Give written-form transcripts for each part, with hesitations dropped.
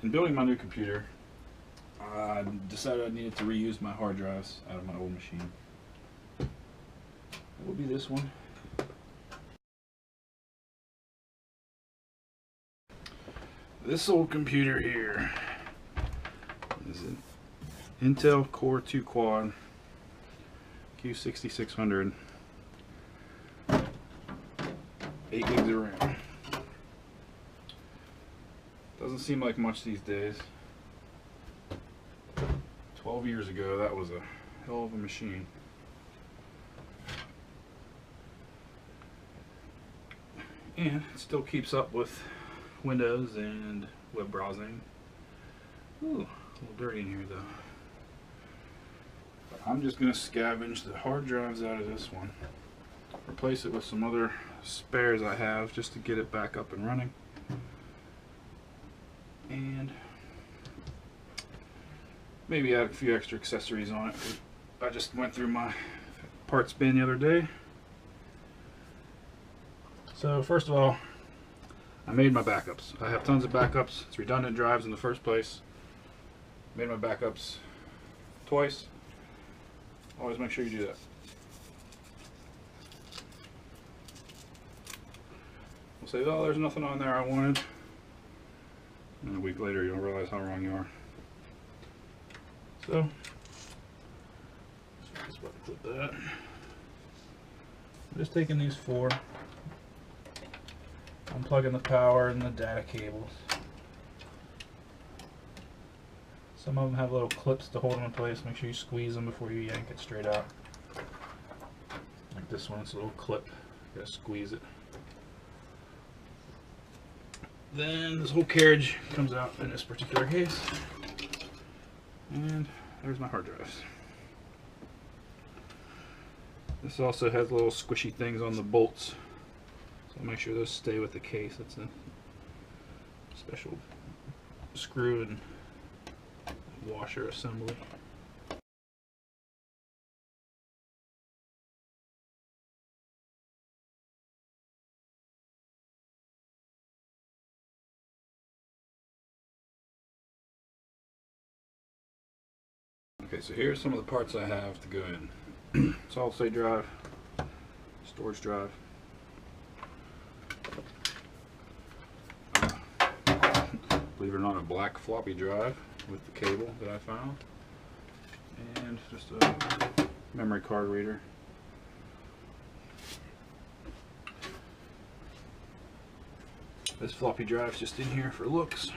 In building my new computer, I decided I needed to reuse my hard drives out of my old machine. It will be this one. This old computer here is an Intel Core 2 Quad Q6600, 8 gigs of RAM. Doesn't seem like much these days. 12 years ago, that was a hell of a machine. And it still keeps up with Windows and web browsing. Ooh, a little dirty in here though. But I'm just going to scavenge the hard drives out of this one. Replace it with some other spares I have just to get it back up and running. And maybe add a few extra accessories on it. I just went through my parts bin the other day. So first of all, I made my backups. I have tons of backups. It's redundant drives in the first place. Made my backups twice. Always make sure you do that. We'll say, oh, there's nothing on there I wanted. And a week later, you'll realize how wrong you are. So, just about to put that. I'm just taking these four, unplugging the power and the data cables. Some of them have little clips to hold them in place. Make sure you squeeze them before you yank it straight out. Like this one, it's a little clip. You gotta squeeze it. Then this whole carriage comes out in this particular case. And there's my hard drives. This also has little squishy things on the bolts, so make sure those stay with the case. It's a special screw and washer assembly. Okay, so here's some of the parts I have to go in. Solid state drive, storage drive, believe it or not, a black floppy drive with the cable that I found, and just a memory card reader. This floppy drive's just in here for looks.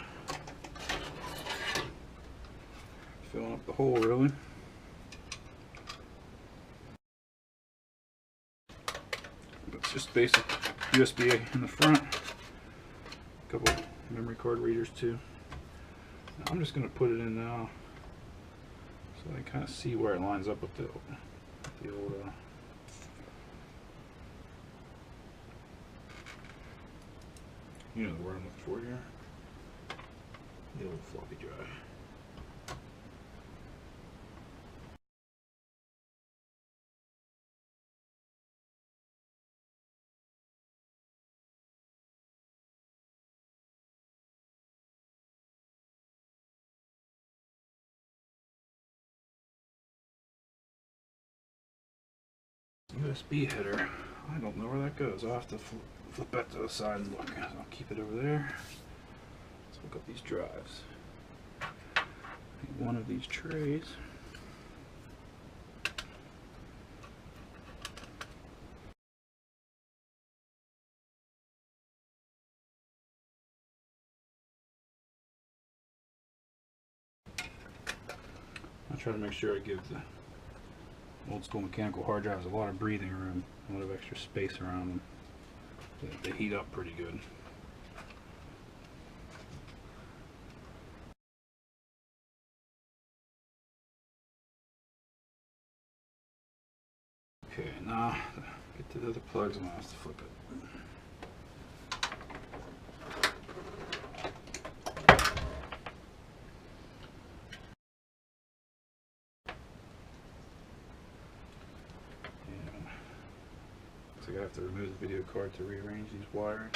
Filling up the hole, really. It's just basic USB in the front. A couple memory card readers too. Now I'm just going to put it in now, so I kind of see where it lines up with the old. You know the word I'm looking for here. The old floppy drive. USB header. I don't know where that goes. I'll have to flip that to the side and look. I'll keep it over there. Let's hook up these drives. Need one of these trays. I try to make sure I give the old school mechanical hard drives a lot of breathing room, a lot of extra space around them. They heat up pretty good. Okay, now get to the other plugs and I'll have to flip it. I have to remove the video card to rearrange these wires.